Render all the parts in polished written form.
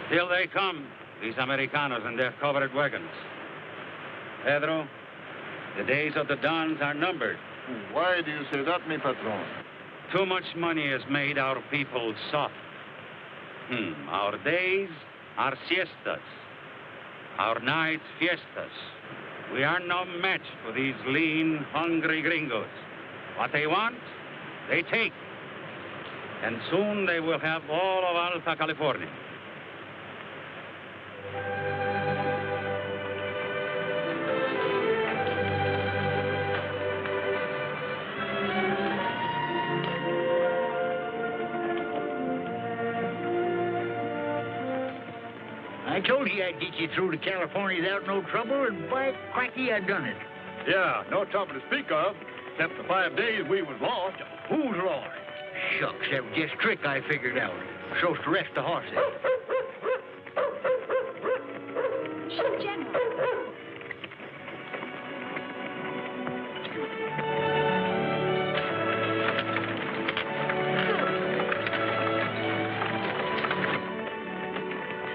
Still they come, these Americanos in their covered wagons. Pedro, the days of the Dons are numbered. Why do you say that, mi patron? Too much money has made our people soft. Our days are siestas. Our nights, fiestas. We are no match for these lean, hungry gringos. What they want, they take. And soon they will have all of Alta California. I told you I'd get you through to California without no trouble, and by cracky, I done it. Yeah, no trouble to speak of, except the 5 days we was lost. Who's lost? Shucks, that was just a trick I figured out. So to rest the horses. General.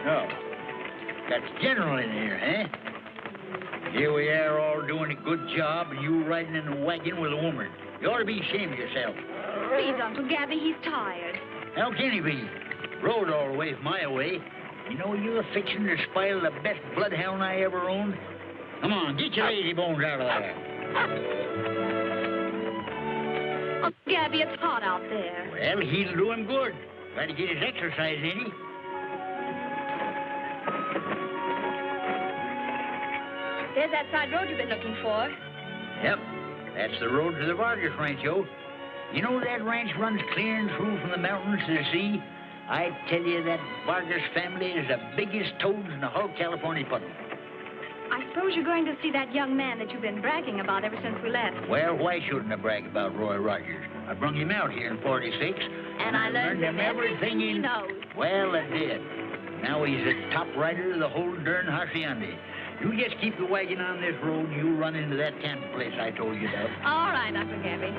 Oh, that's General in here, eh? Here we are all doing a good job, and you riding in a wagon with a woman. You ought to be ashamed of yourself. Please, Uncle Gabby, he's tired. How can he be? Rode all the way from my way. You know, you're fixing to spoil the best bloodhound I ever owned. Come on, get your lazy bones out of there. Uncle Gabby, it's hot out there. Well, he'll do him good. Got to get his exercise in him. There's that side road you've been looking for. Yep, that's the road to the Vargas Rancho. You know that ranch runs clear through from the mountains to the sea? I tell you, that Vargas family is the biggest toads in the whole California puddle. I suppose you're going to see that young man that you've been bragging about ever since we left. Well, why shouldn't I brag about Roy Rogers? I brung him out here in 46. And I learned him everything he knows. Well, I did. Now he's the top rider of the whole darn hacienda. You just keep the wagon on this road, and you'll run into that camping place I told you about. All right, Uncle Gabby.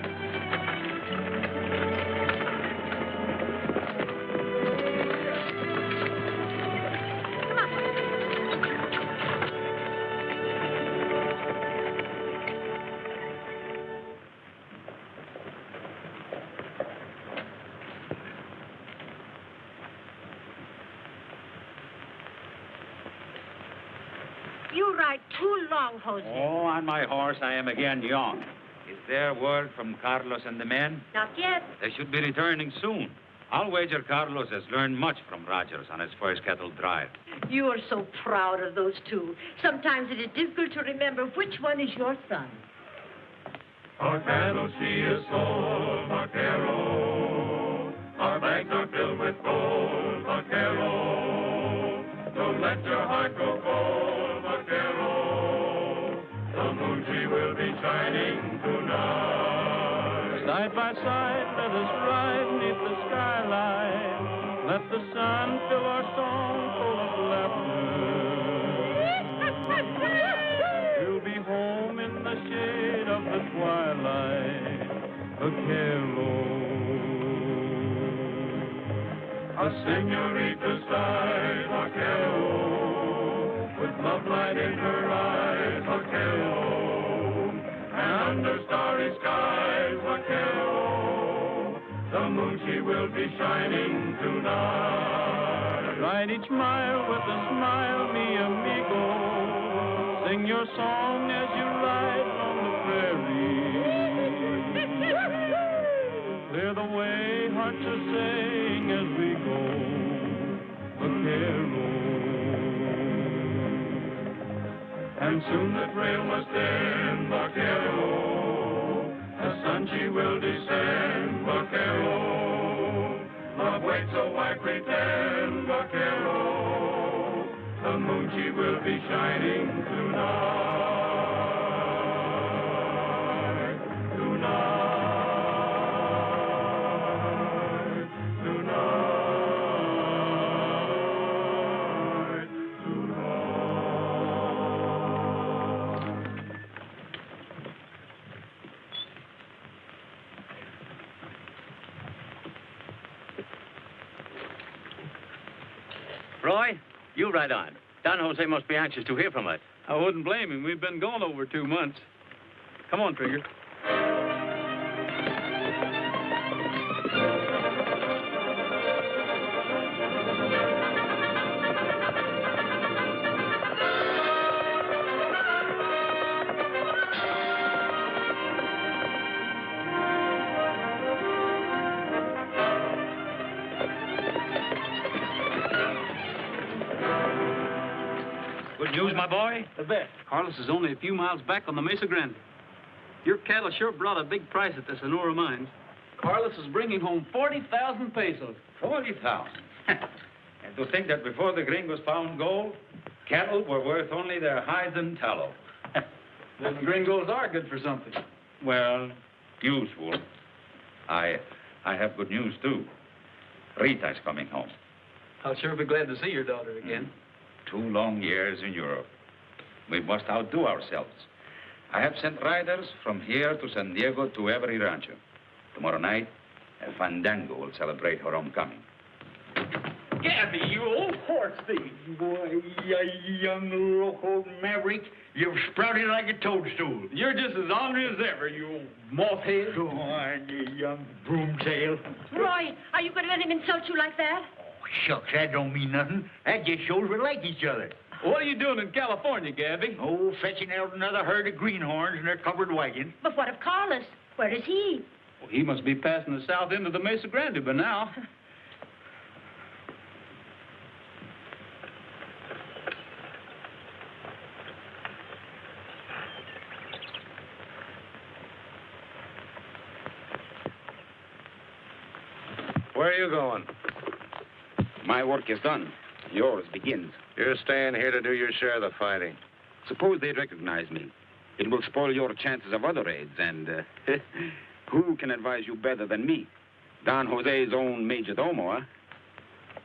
You ride too long, Jose. Oh, on my horse, I am again young. Is there word from Carlos and the men? Not yet. They should be returning soon. I'll wager Carlos has learned much from Rogers on his first cattle drive. You are so proud of those two. Sometimes it is difficult to remember which one is your son. Our cattle she is sold, vaquero. Our bags are filled with gold, vaquero. Don't let your heart go cold, vaquero. The moon she will be shining tonight. Side by side, let us ride neath the skyline. Let the sun fill our song full of laughter. We'll be home in the shade of the twilight, vaquero. A señorita's side, vaquero, with love light in her eyes, vaquero, and under starry skies, vaquero, the moon she will be shining tonight. Ride each mile with a smile, mi amigo. Sing your song as you ride on the prairie. Clear the way, hearts are saying as we go, vaquero. And soon the trail must end, vaquero. The sun she will descend, vaquero. Love waits, so why pretend, vaquero? The moon she will be shining tonight, tonight. Roy, you ride on. Don Jose must be anxious to hear from us. I wouldn't blame him. We've been gone over 2 months. Come on, Trigger. Good news, my boy? The best. Carlos is only a few miles back on the Mesa Grande. Your cattle sure brought a big price at the Sonora mines. Carlos is bringing home 40,000 pesos. 40,000. And to think that before the gringos found gold, cattle were worth only their hides and tallow. Them gringos are good for something. Well, usual. I have good news, too. Rita's coming home. I'll sure be glad to see your daughter again. 2 long years in Europe. We must outdo ourselves. I have sent riders from here to San Diego to every rancho. Tomorrow night, a fandango will celebrate her homecoming. Gabby, you old horse thief. Boy, you young local maverick. You've sprouted like a toadstool. You're just as ornery as ever, you old moth-head. Go on, you young broomtail. Roy, are you going to let him insult you like that? Oh, shucks, that don't mean nothing. That just shows we like each other. What are you doing in California, Gabby? Oh, fetching out another herd of greenhorns in their covered wagon. But what of Carlos? Where is he? Well, he must be passing the south end of the Mesa Grande by now. Where are you going? My work is done. Yours begins. You're staying here to do your share of the fighting. Suppose they recognize me. It will spoil your chances of other raids, and who can advise you better than me? Don Jose's own major domo, huh?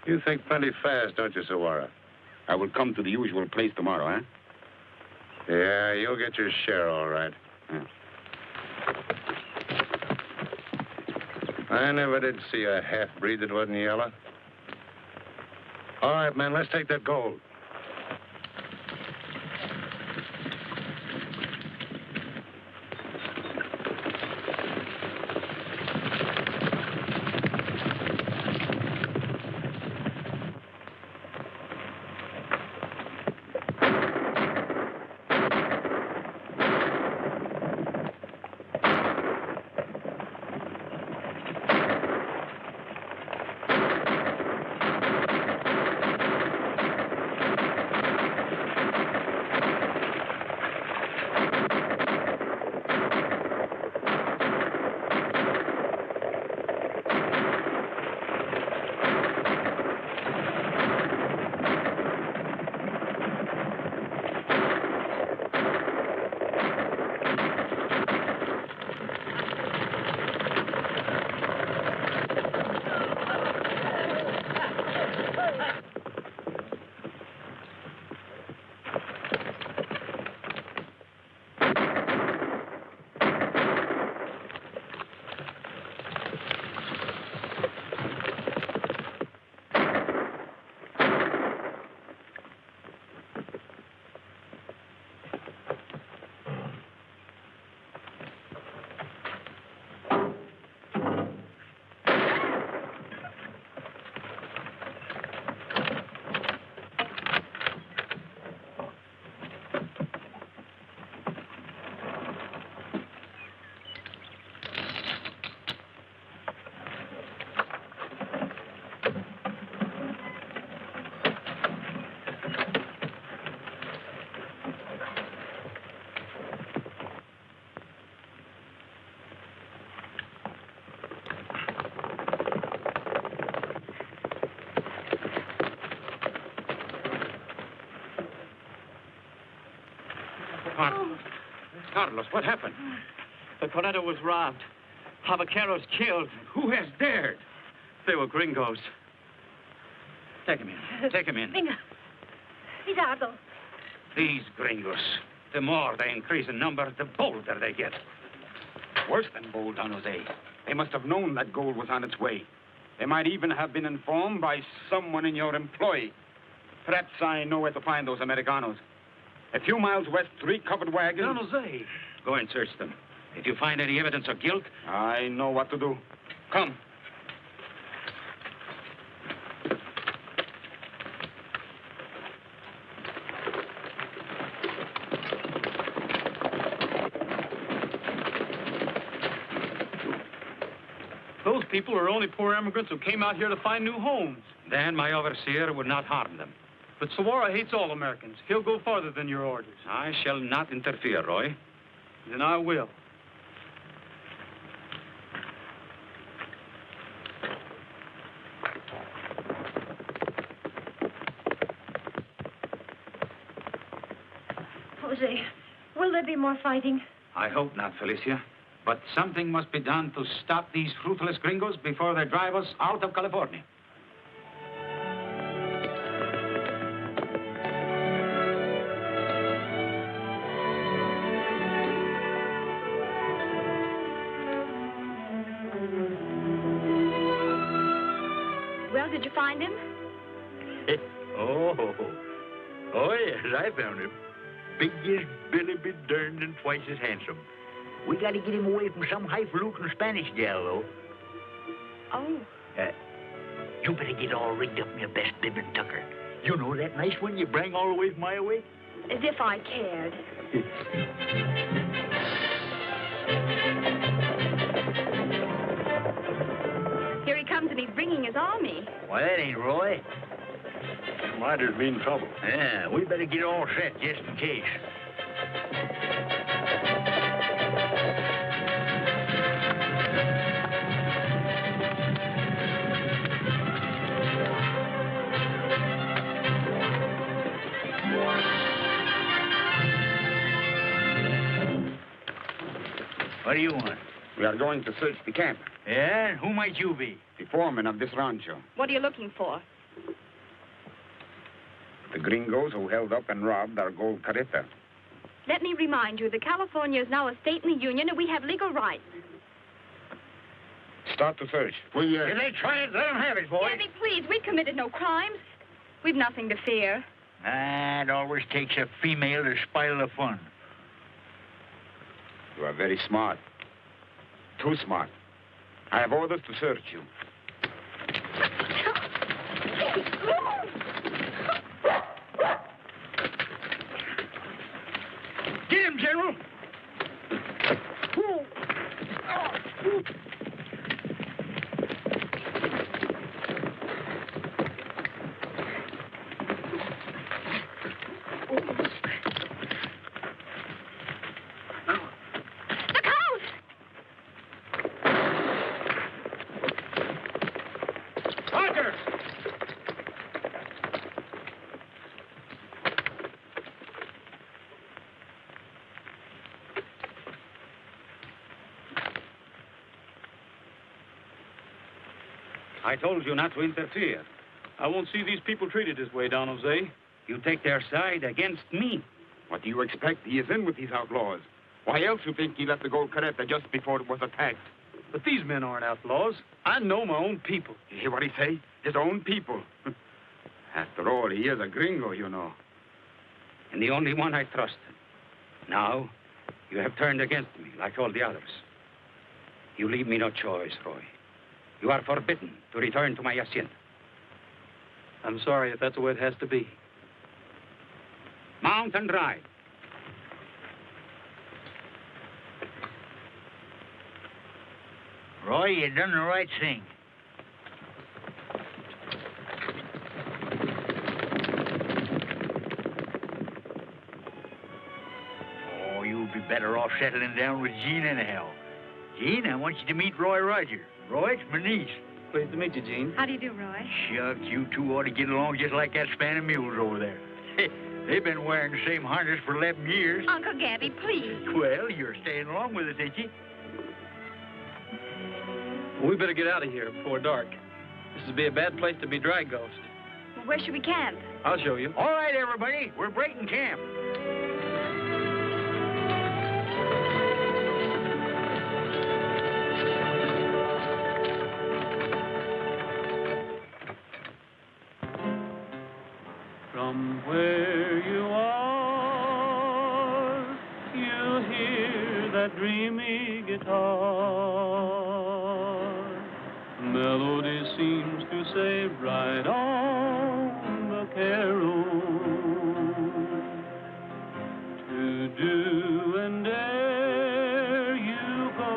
You think plenty fast, don't you, Suguaro? I will come to the usual place tomorrow, huh? Yeah, you'll get your share, all right. Yeah. I never did see a half-breed that wasn't yellow. All right, man, let's take that gold. Carlos, what happened? The Corretto was robbed. Javaqueros killed. Who has dared? They were gringos. Take him in. Take him in. Venga. Cuidado. These gringos, the more they increase in number, the bolder they get. Worse than bold, Don Jose. They must have known that gold was on its way. They might even have been informed by someone in your employ. Perhaps I know where to find those Americanos. A few miles west, 3 covered wagons. Don Jose. Go and search them. If you find any evidence of guilt... I know what to do. Come. Those people are only poor immigrants who came out here to find new homes. Then my overseer would not harm them. But Suguaro hates all Americans. He'll go farther than your orders. I shall not interfere, Roy. Then I will. Jose, will there be more fighting? I hope not, Felicia. But something must be done to stop these ruthless gringos before they drive us out of California. Well, did you find him? Oh, yes, I found him. Big as Billy be derned and twice as handsome. We got to get him away from some highfalutin Spanish gal, though. Oh. You better get all rigged up in your best bib and tucker. You know that nice one you bring all the way from Iowa? As if I cared. Here he comes, and he's bringing his army. Why, that ain't Roy. Riders mean trouble. Yeah, we better get all set just in case. What do you want? We are going to search the camp. Yeah? Who might you be? The foreman of this rancho. What are you looking for? The gringos who held up and robbed our gold carreta. Let me remind you that California is now a state in the Union, and we have legal rights. Start the search. If they try it, let them have it, boys. Gabby, please, we've committed no crimes. We've nothing to fear. It always takes a female to spoil the fun. You are very smart. Too smart. I have orders to search you. Get him, General! I told you not to interfere. I won't see these people treated this way, Don Jose. You take their side against me. What do you expect? He is in with these outlaws. Why else you think he left the gold carreta just before it was attacked? But these men aren't outlaws. I know my own people. You hear what he say? His own people. After all, he is a gringo, you know. And the only one I trusted. Now, you have turned against me, like all the others. You leave me no choice, Roy. You are forbidden to return to my hacienda. I'm sorry if that's the way it has to be. Mount and ride. Roy, you done the right thing. Oh, you'll be better off settling down with Jean anyhow. Jean, I want you to meet Roy Roger. Roy, it's my niece. Pleased to meet you, Jean. How do you do, Roy? Shucks, you two ought to get along just like that span of mules over there. They've been wearing the same harness for 11 years. Uncle Gabby, please. Well, you're staying along with us, ain't you? Well, we better get out of here before dark. This would be a bad place to be dry ghost. Well, where should we camp? I'll show you. All right, everybody, we're breaking camp. From where you are, you hear that dreamy guitar. Melody seems to say, ride on, vaquero. To do and dare you go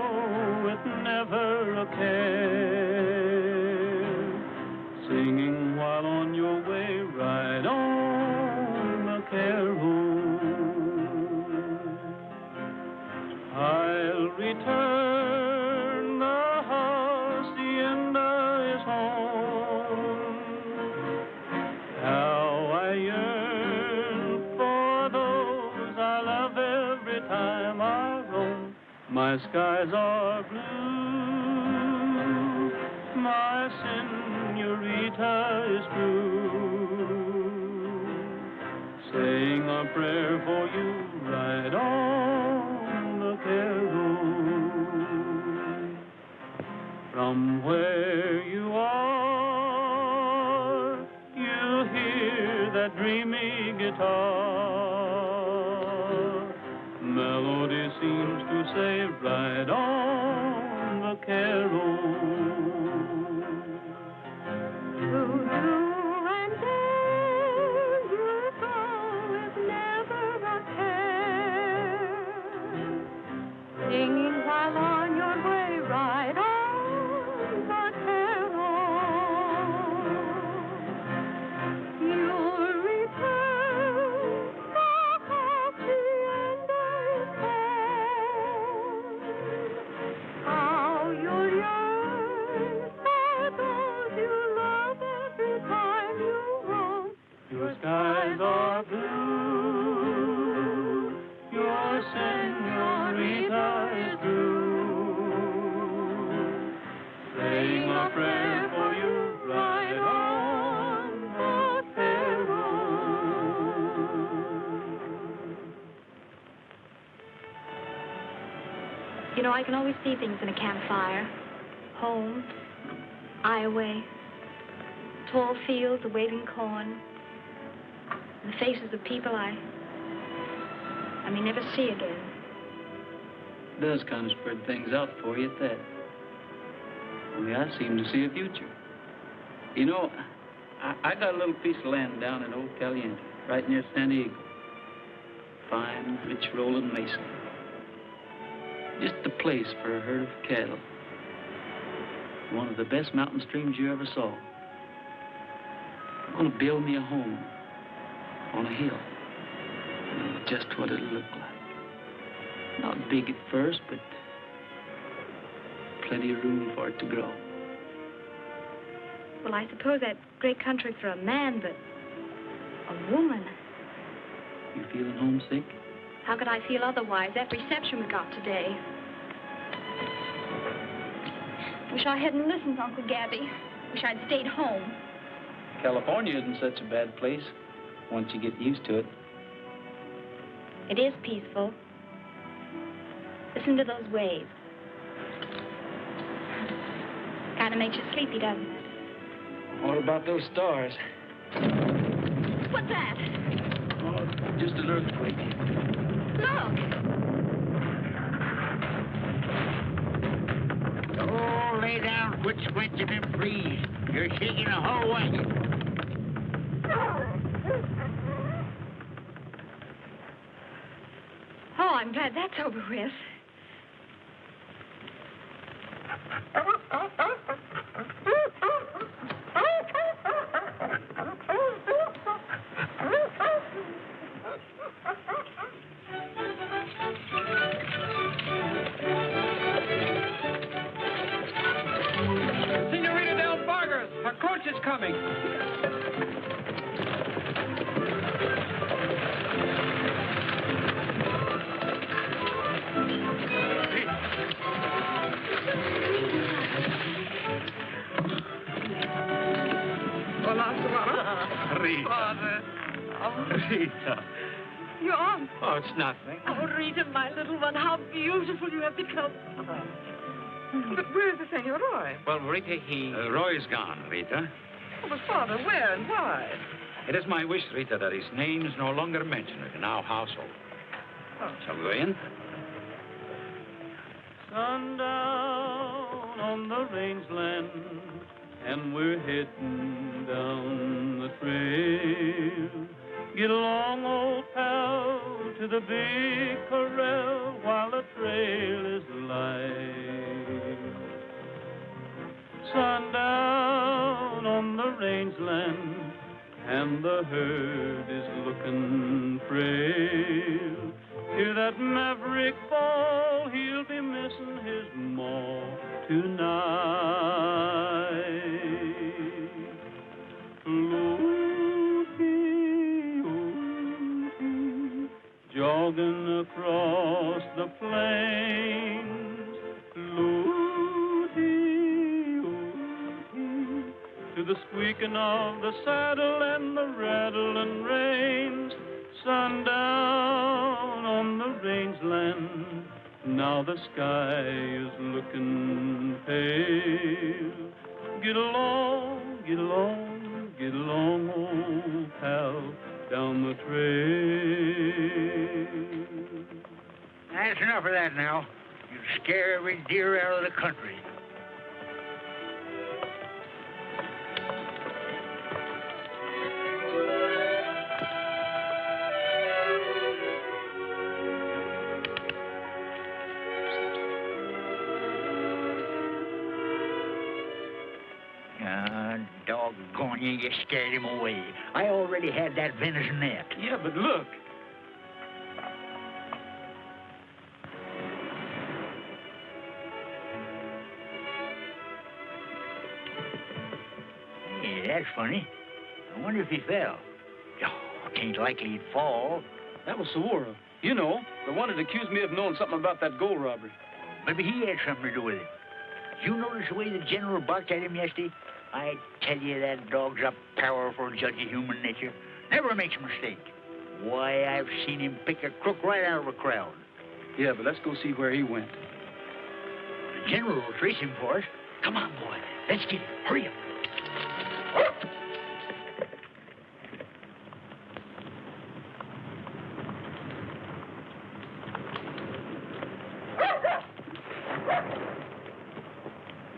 with never a care. Singing while on your way, ride on, vaquero. I'll return, the hacienda is home. How I yearn for those I love every time I roam. My skies are blue, my senorita is true. Saying a prayer for you, ride on, vaquero. From where you are, you hear that dreamy guitar. Melody seems to say, ride on, vaquero. Singing while on your way, ride on, vaquero. You'll return, the hacienda is home. How you'll yearn for those you love every time you roam. Your skies are blue, your senorita is true. Saying a prayer for you, ride on, vaquero. You know, I can always see things in a campfire. Home, Iowa, tall fields, the waving corn, and the faces of people I may never see again. Does kind of spread things out for you at that. Only I seem to see a future. You know, I got a little piece of land down in old Caliente, right near San Diego. Fine, rich rolling mesa. Just the place for a herd of cattle. One of the best mountain streams you ever saw. I'm gonna build me a home on a hill. Just what it'll look like. Not big at first, but plenty of room for it to grow. Well, I suppose that's great country for a man, but a woman. You feeling homesick? How could I feel otherwise? That reception we got today. Wish I hadn't listened, Uncle Gabby. Wish I'd stayed home. California isn't such a bad place once you get used to it. It is peaceful. Listen to those waves. Kind of makes you sleepy, doesn't it? What about those stars? What's that? Oh, just an earthquake. Look. Oh, lay down, quit squinching and freeze. You're shaking the whole wagon. Oh, I'm glad that's over with. Senorita Del Vargas, her coach is coming. Hola, Suguaro. Rita. Rita. Your arm. Oh, it's nothing. Oh, Rita, my little one, how beautiful you have become. But where's the Senor Roy? Well, Rita, Roy's gone, Rita. Oh, but Father, where and why? It is my wish, Rita, that his name is no longer mentioned in our household. Shall we go in? Sundown on the rangeland, and we're heading down the trail. Get along, old pal, to the big corral while the trail is light. Sundown on the rangeland, and the herd is looking frail. Hear that maverick bawl, he'll be missing his maw tonight. Loo-hee, jogging across the plains. Loo-hee, to the squeaking of the saddle and the rattling reins. Sundown on the rangeland, now the sky is looking pale. Get along, get along, get along, old pal, down the trail. That's enough of that now. You scare every deer out of the country. Doggone you, you scared him away. I already had that venison net. Yeah, but look. Yeah, that's funny. I wonder if he fell. Oh, it ain't likely he'd fall. That was Suguaro. You know, the one that accused me of knowing something about that gold robbery. Maybe he had something to do with it. You notice the way the general barked at him yesterday? I tell you, that dog's a powerful judge of human nature. Never makes a mistake. Why, I've seen him pick a crook right out of a crowd. Yeah, but let's go see where he went. The general will trace him for us. Come on, boy. Let's get him. Hurry up.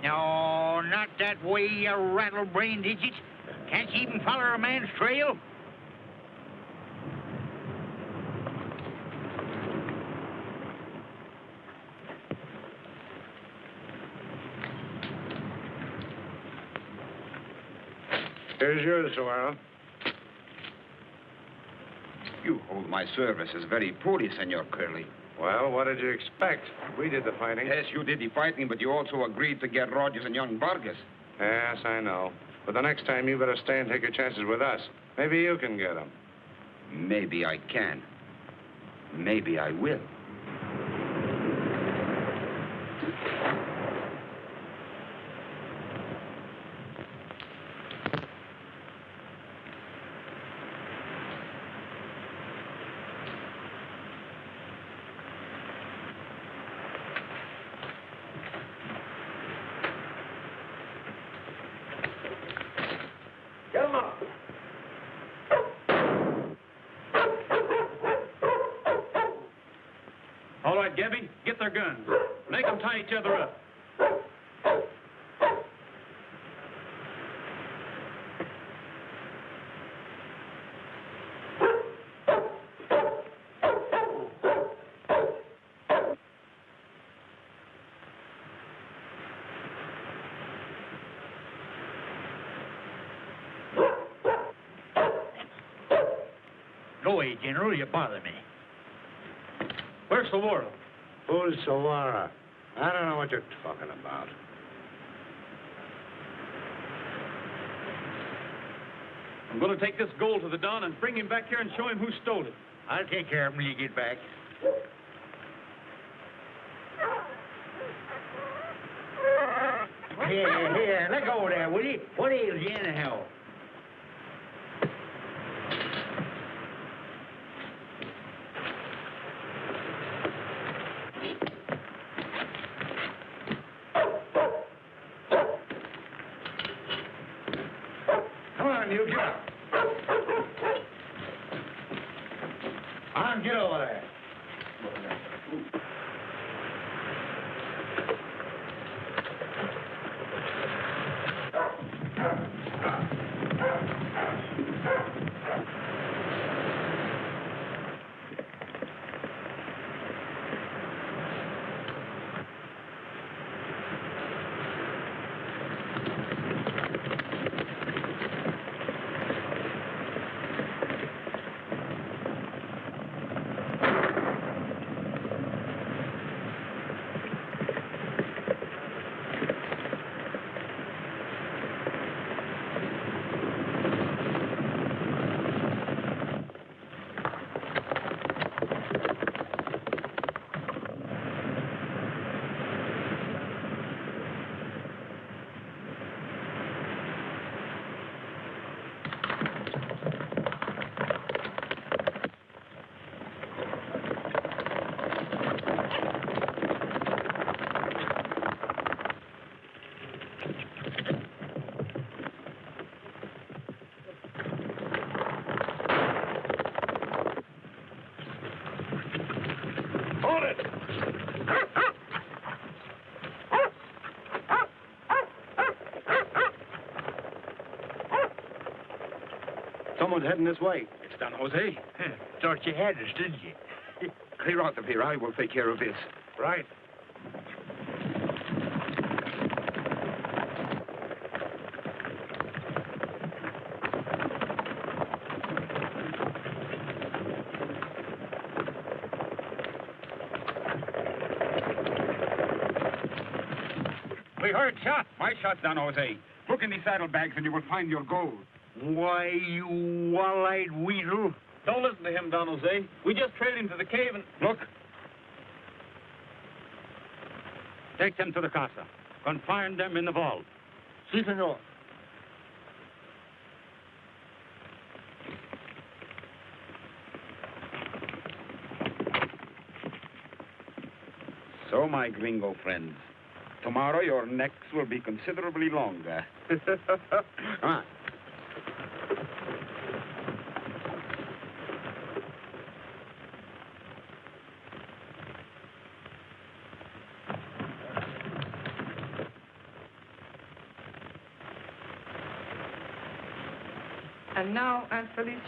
No, not that way, you rattle-brained idiot. Can't you even follow a man's trail? Here's yours, Suguaro. You hold my services very poorly, Senor Curly. Well, what did you expect? We did the fighting. Yes, you did the fighting, but you also agreed to get Rogers and young Vargas. Yes, I know. But the next time, you better stay and take your chances with us. Maybe you can get them. Maybe I can. Maybe I will. All right, Gabby, get their guns. Make them tie each other up. Go away, General. You bother me. Where's Suguaro? Who's Suguaro? I don't know what you're talking about. I'm going to take this gold to the Don and bring him back here and show him who stole it. I'll take care of him when you get back. Here, let go there, will you? What ails you anyhow? Come on, you get up. On, get over there. Someone's heading this way. It's Don Jose. Thought you had us, didn't you? Clear out of here. I will take care of this. Right. We heard shots. My shots, Don Jose. Look in the saddlebags and you will find your gold. Why, you wall-eyed weasel. Don't listen to him, Don Jose. We just trailed him to the cave and... Look. Take them to the casa. Confine them in the vault. Si, senor. So, my gringo friends, tomorrow your necks will be considerably longer. Come on. And now, Aunt Felicia,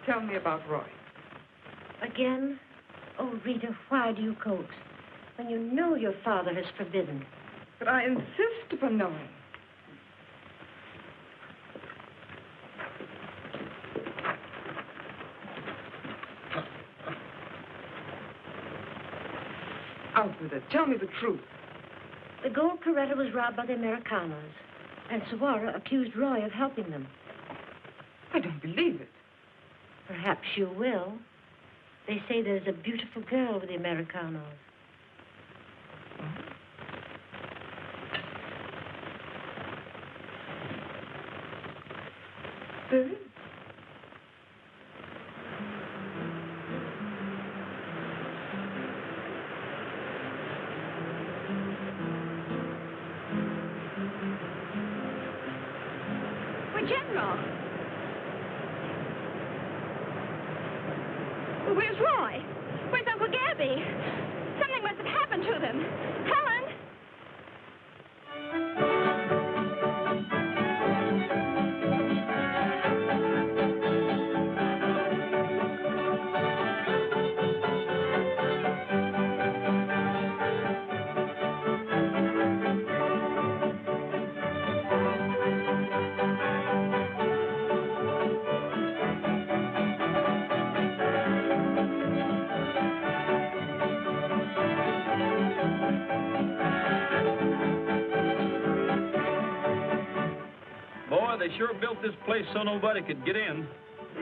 tell me about Roy. Again? Oh, Rita, why do you coax? When you know your father has forbidden. But I insist upon knowing. Out with it. Tell me the truth. The gold carreta was robbed by the Americanos, and Suguaro accused Roy of helping them. I don't believe it. Perhaps you will. They say there's a beautiful girl with the Americanos. There is. Well, General. Well, where's Roy? Where's Uncle Gabby? Something must have happened to them. Helen! They sure built this place so nobody could get in.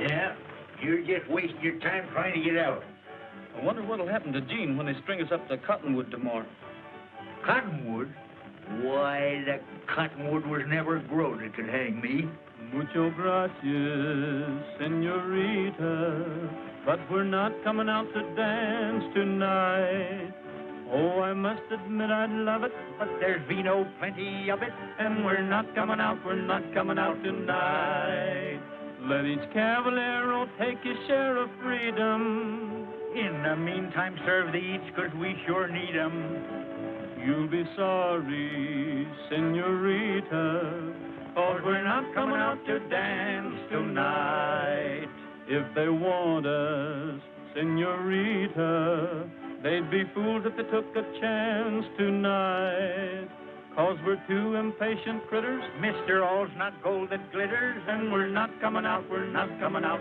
Yeah, you're just wasting your time trying to get out. I wonder what'll happen to Jean when they string us up to Cottonwood tomorrow. Cottonwood? Why, the cottonwood was never grown that could hang me. Mucho gracias, senorita, but we're not coming out to dance tonight. Oh, I must admit I'd love it, but there's vino plenty of it, and we're not coming out tonight. Let each cavallero take his share of freedom. In the meantime, serve the each, 'cause we sure need 'em. You'll be sorry, senorita, 'cause we're not coming out to dance tonight. If they want us, senorita, they'd be fools if they took a chance tonight. 'Cause we're two impatient critters, Mr. All's not gold that glitters, and we're not coming out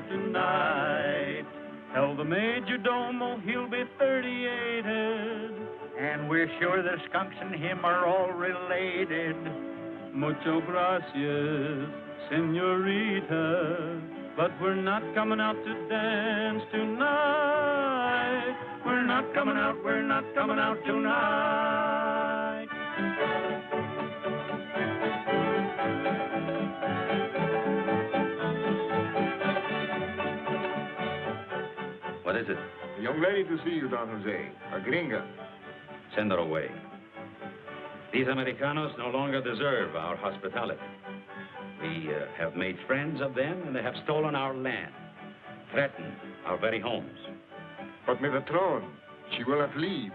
tonight. Tell the major domo he'll be 38ed. and we're sure the skunks and him are all related. Mucho gracias, senorita, but we're not coming out to dance tonight. We're not coming out tonight. What is it? A young lady to see you, Don Jose. A gringa. Send her away. These Americanos no longer deserve our hospitality. We have made friends of them, and they have stolen our land, threatened our very homes. But with the throne, she will not leave.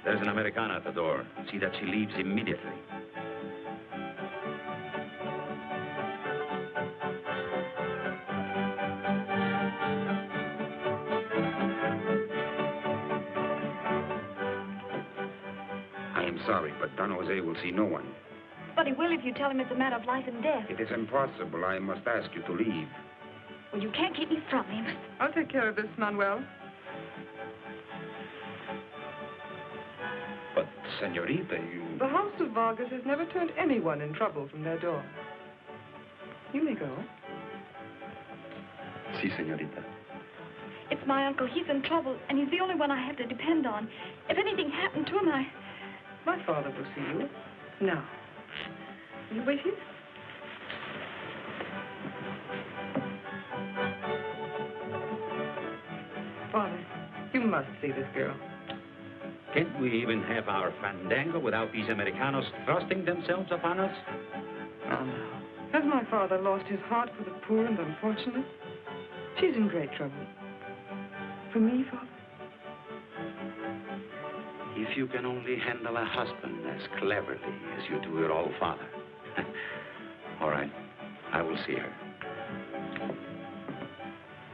There's an Americana at the door. See that she leaves immediately. I am sorry, but Don Jose will see no one. But he will if you tell him it's a matter of life and death. It is impossible. I must ask you to leave. Well, you can't keep me from him. I'll take care of this, Manuel. But, senorita, you... The house of Vargas has never turned anyone in trouble from their door. You may go. Si, senorita. It's my uncle. He's in trouble, and he's the only one I have to depend on. If anything happened to him, My father will see you. Now. You wait here. Father, you must see this girl. Can't we even have our fandango without these Americanos thrusting themselves upon us? Oh, no. Has my father lost his heart for the poor and unfortunate? She's in great trouble. For me, Father? If you can only handle a husband as cleverly as you do your old father. All right, I will see her.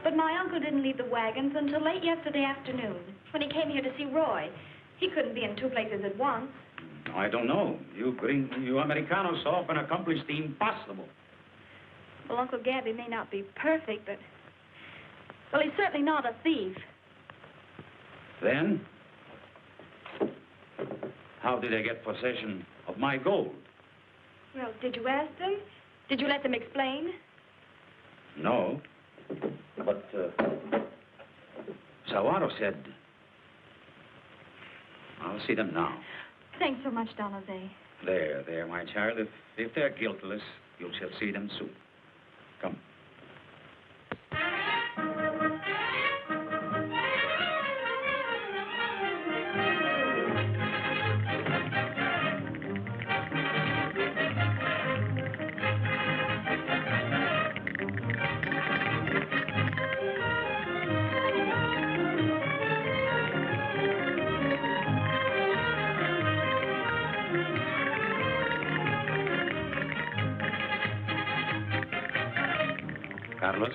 But my uncle didn't leave the wagons until late yesterday afternoon, when he came here to see Roy. He couldn't be in two places at once. I don't know. You Americanos so often accomplish the impossible. Well, Uncle Gabby may not be perfect, but... Well, he's certainly not a thief. Then, how did they get possession of my gold? Well, did you ask them? Did you let them explain? No. But, Suguaro said... I'll see them now. Thanks so much, Don Jose. There, my child. If they're guiltless, you shall see them soon. Come. Carlos,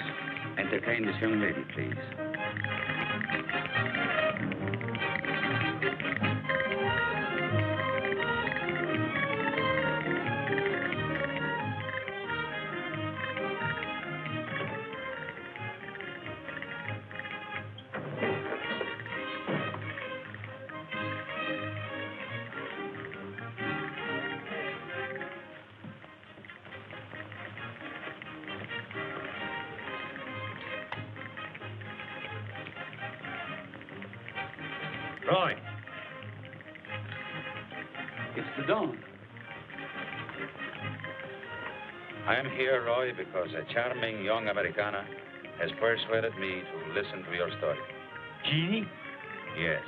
entertain this young lady, please. Roy. It's the Don. I am here, Roy, because a charming young Americana has persuaded me to listen to your story. Jeannie? Yes.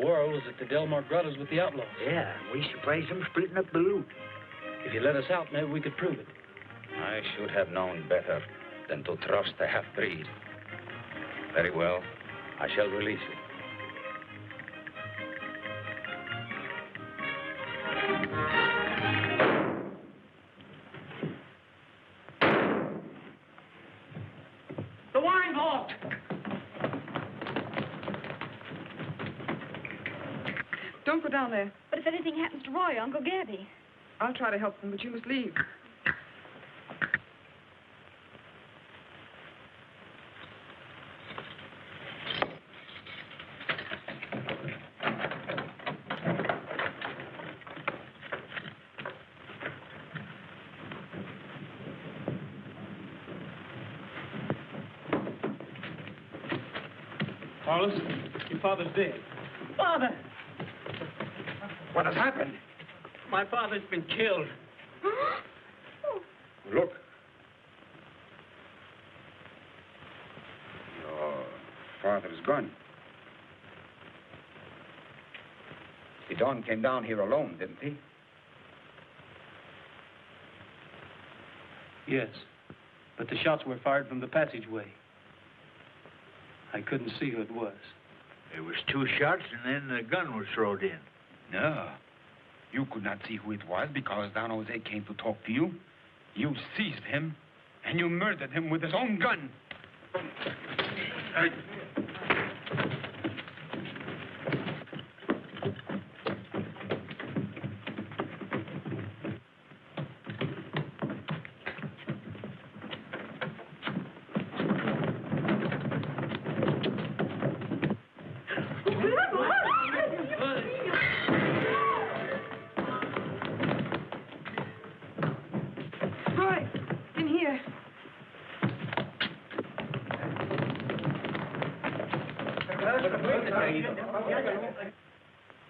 Suguaro was at the Delmar Grottos with the outlaws. Yeah, we surprised them splitting up the loot. If you let us out, maybe we could prove it. I should have known better than to trust a half-breed. Very well. I shall release you. The wine's locked. Don't go down there. But if anything happens to Roy, Uncle Geraghty. I'll try to help them, but you must leave. Carlos, your father's dead. Father! What has happened? My father's been killed. Look. Your father's gone. The Don came down here alone, didn't he? Yes, but the shots were fired from the passageway. I couldn't see who it was. There was 2 shots, and then the gun was thrown in. No. You could not see who it was because Don Jose came to talk to you. You seized him, and you murdered him with his own gun.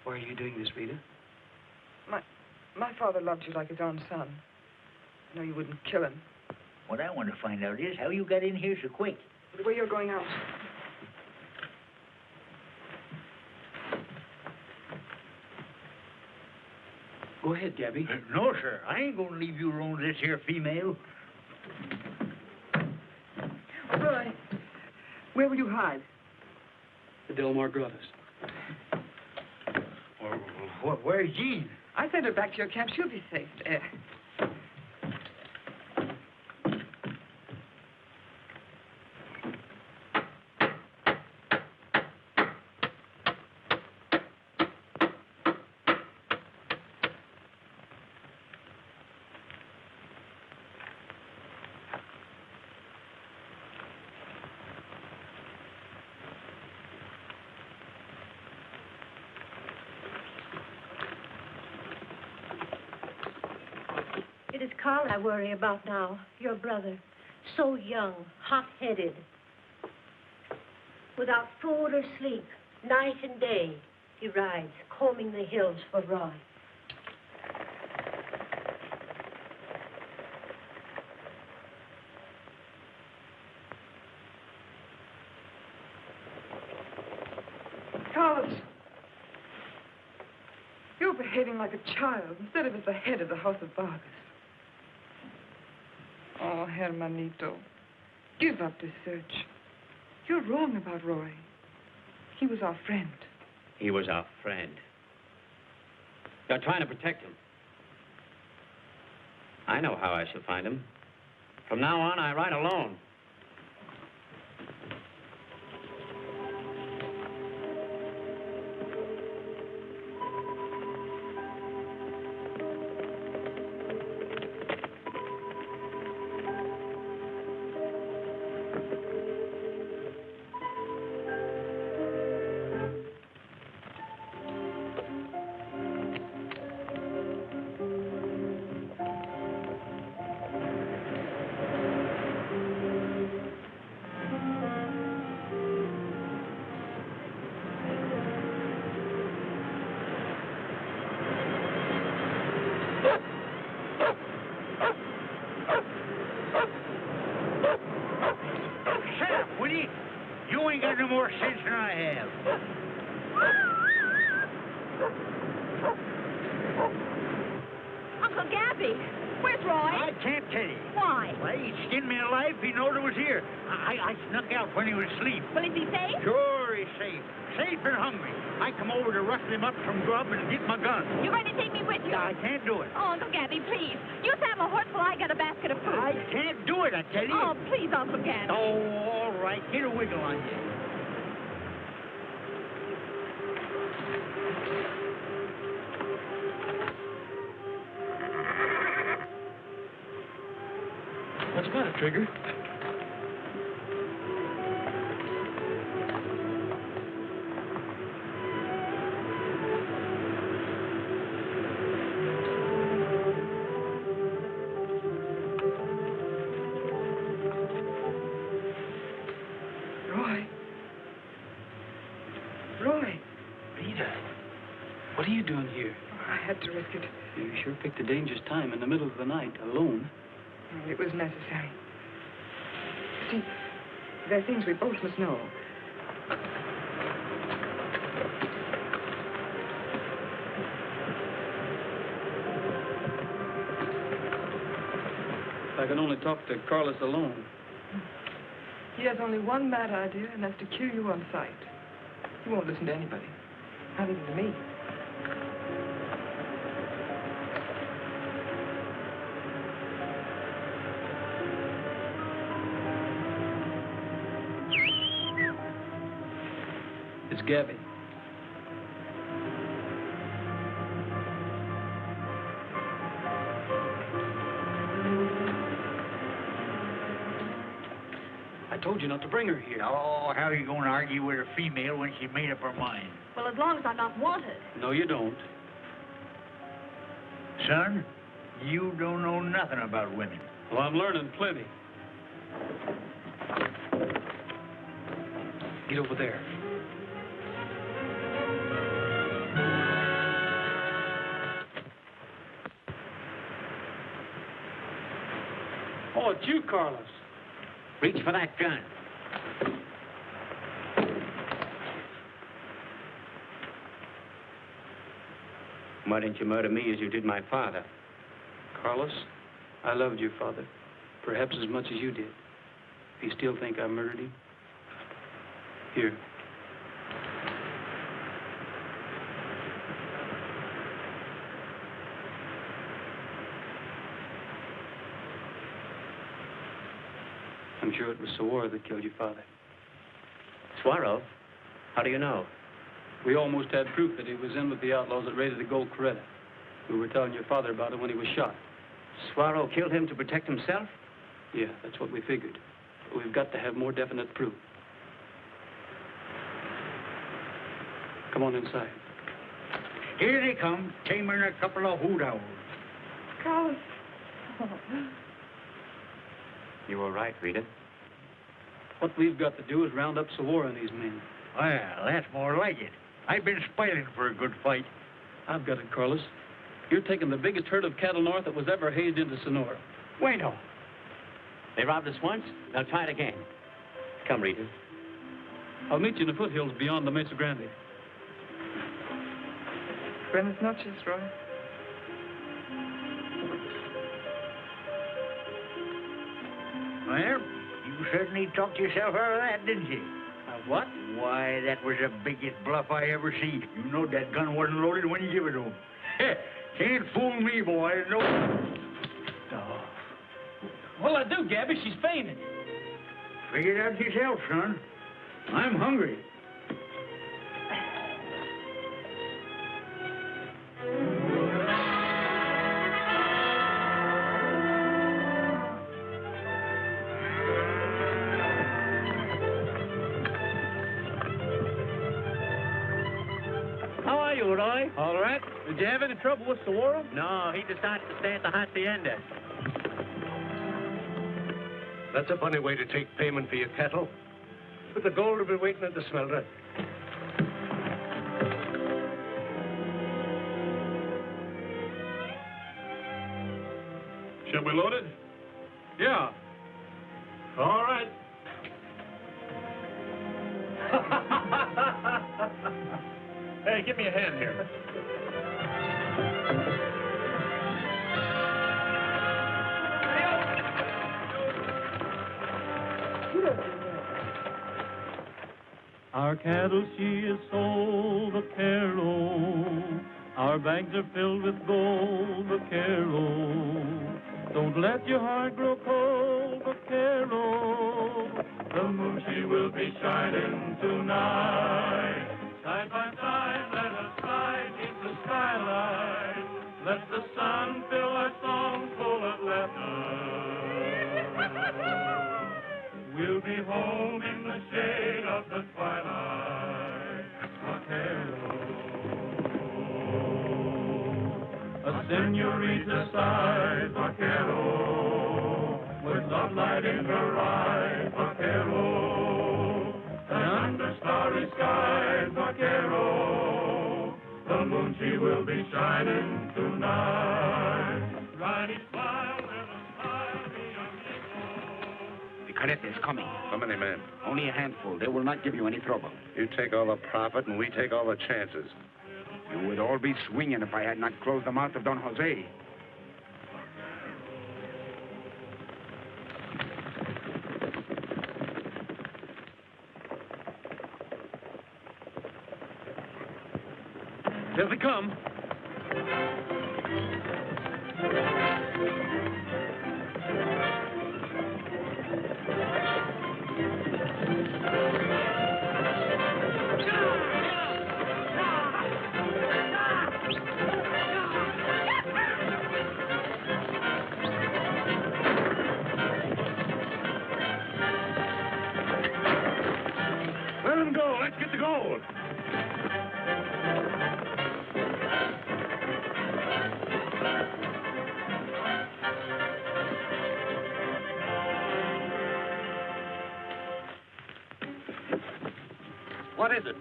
Why are you doing this, Rita? My father loved you like his own son. I know you wouldn't kill him. What I want to find out is how you got in here so quick. The way you're going out. Go ahead, Gabby. No, sir. I ain't gonna leave you alone with this here female. Roy, where will you hide? The Delmar Grottos. Where's Jean? I sent her back to your camp. She'll be safe there. It is Carl I worry about now, your brother. So young, hot-headed. Without food or sleep, night and day, he rides, combing the hills for Roy. Carlos, you're behaving like a child instead of as the head of the House of Vargas. Oh, Hermanito, give up this search. You're wrong about Roy. He was our friend. He was our friend. You're trying to protect him. I know how I shall find him. From now on, I ride alone. You ain't got no more sense than I have. Uncle Gabby, where's Roy? I can't tell you. Why? Well, he skinned me alive if he knowed I was here. I snuck out when he was asleep. Will he be safe? Sure, he's safe. Safe and hungry. I come over to rustle him up some grub and get my gun. You're going to take me with you? I can't do it. Oh, Uncle Gabby, please. You saddle a horse while I got a basket of food. I can't do it, I tell you. Oh, please, Uncle Gabby. Oh, all right. Get a wiggle on you. What's the matter, Trigger? Roy. Rita, what are you doing here? I had to risk it. You sure picked a dangerous time in the middle of the night, alone. It was necessary. See, there are things we both must know. If I can only talk to Carlos alone. He has only one mad idea, and that's to kill you on sight. He won't listen to anybody, not even to me. It's Gabby. I told you not to bring her here. Oh, how are you going to argue with a female when she made up her mind? Well, as long as I'm not wanted. No, you don't. Son, you don't know nothing about women. Well, I'm learning plenty. Get over there. Oh, it's you, Carlos. Reach for that gun. Why didn't you murder me as you did my father? Carlos, I loved your father, perhaps as much as you did. Do you still think I murdered him? Here. I'm sure it was Suguaro that killed your father. Suguaro? How do you know? We almost had proof that he was in with the outlaws that raided the gold Geraghty. We were telling your father about it when he was shot. Suguaro killed him to protect himself? Yeah, that's what we figured. But we've got to have more definite proof. Come on inside. Here they come, taming a couple of hoot owls. Carlos. You were right, Rita. What we've got to do is round up Suguaro and these men. Well, that's more like it. I've been spoiling for a good fight. I've got it, Carlos. You're taking the biggest herd of cattle north that was ever hazed into Sonora. Bueno. They robbed us once, they'll try it again. Come, Rita. I'll meet you in the foothills beyond the Mesa Grande. Buenas noches, Roy. Well, you certainly talked yourself out of that, didn't you? What? Why, that was the biggest bluff I ever seen. You know that gun wasn't loaded when you give it to him. Can't fool me, boy. No. Oh. What'll I do, Gabby? She's fainted. Figure it out yourself, son. I'm hungry. Roy? All right. Did you have any trouble with Suguaro? No, he decided to stay at the hacienda. That's a funny way to take payment for your cattle. But the gold will be waiting at the smelter. Shall we load it? Yeah. All right. Hey, Hey, give me a hand here. Our cattle she is sold, vaquero. Our bags are filled with gold, vaquero. Don't let your heart grow cold, vaquero. The moon she will be shining tonight. Side by side, let us slide beneath the skylight. Let the sun fill our song full of laughter. We'll be home in the shade of the twilight. Vaquero. A senorita sighs, vaquero, with love light in her eyes, vaquero. And under starry skies, vaquero, the moon she will be shining tonight. Riding smile, never smile, be amigo. The Caliente is coming. How many men? Only a handful. They will not give you any trouble. You take all the profit and we take all the chances. You would all be swinging if I had not closed the mouth of Don Jose. There they come. Let them go. Let's get the gold. What is it?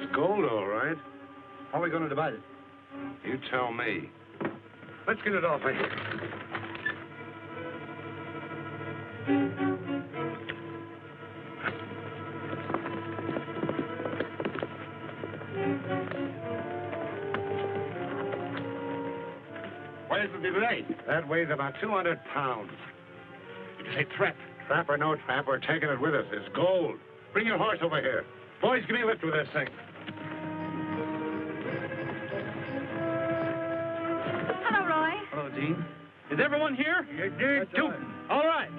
It's gold, all right. How are we going to divide it? You tell me. Let's get it off of here. What is the weight? That weighs about 200 pounds. It is a trap. Trap or no trap, we're taking it with us. It's gold. Bring your horse over here. Boys, give me a lift with this thing. Hello, Roy. Hello, Jean. Is everyone here? You did, too. All right.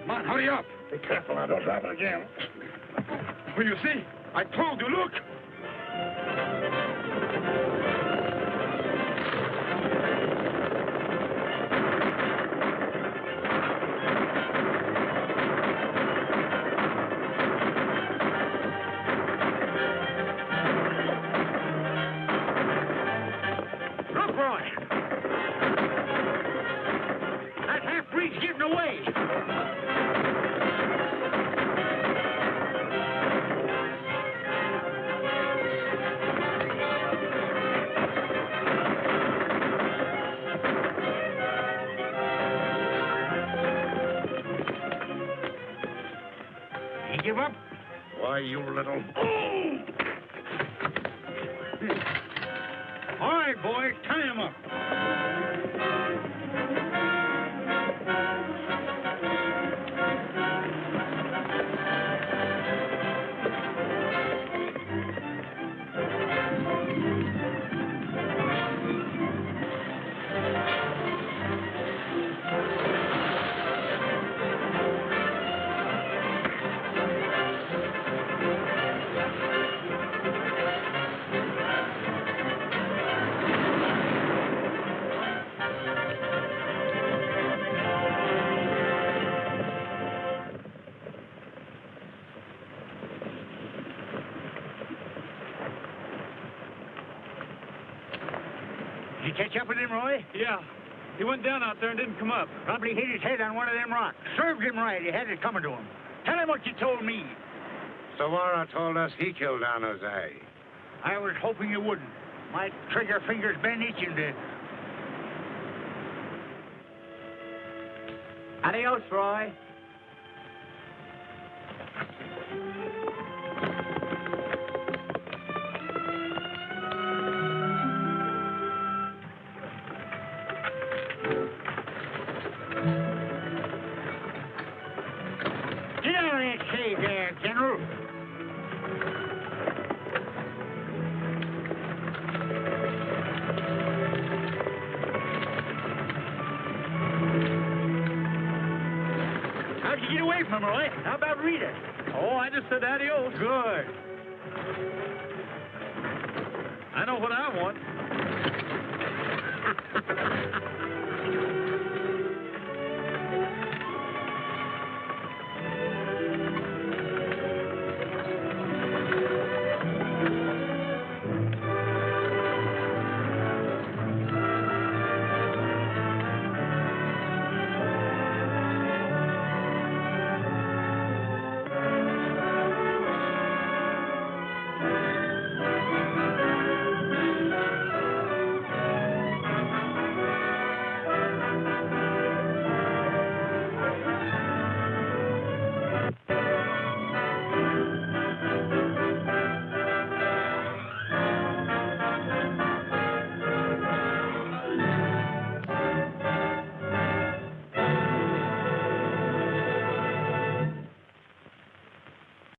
Come on, hurry up. Be careful now, don't drop it again. Will you see? I told you, look. Look, Roy. That half-breed's getting away. He give up? Why, you little... All right, boy, tie him up. Did you catch up with him, Roy? Yeah. He went down out there and didn't come up. Probably hit his head on one of them rocks. Served him right. He had it coming to him. Tell him what you told me. Suguaro told us he killed Don Jose. I was hoping you wouldn't. My trigger finger's been itching to... Adios, Roy. Get out of that cave there, General. How'd you get away from her, Roy? How about Rita? Oh, I just said adios. Good. I know what I want.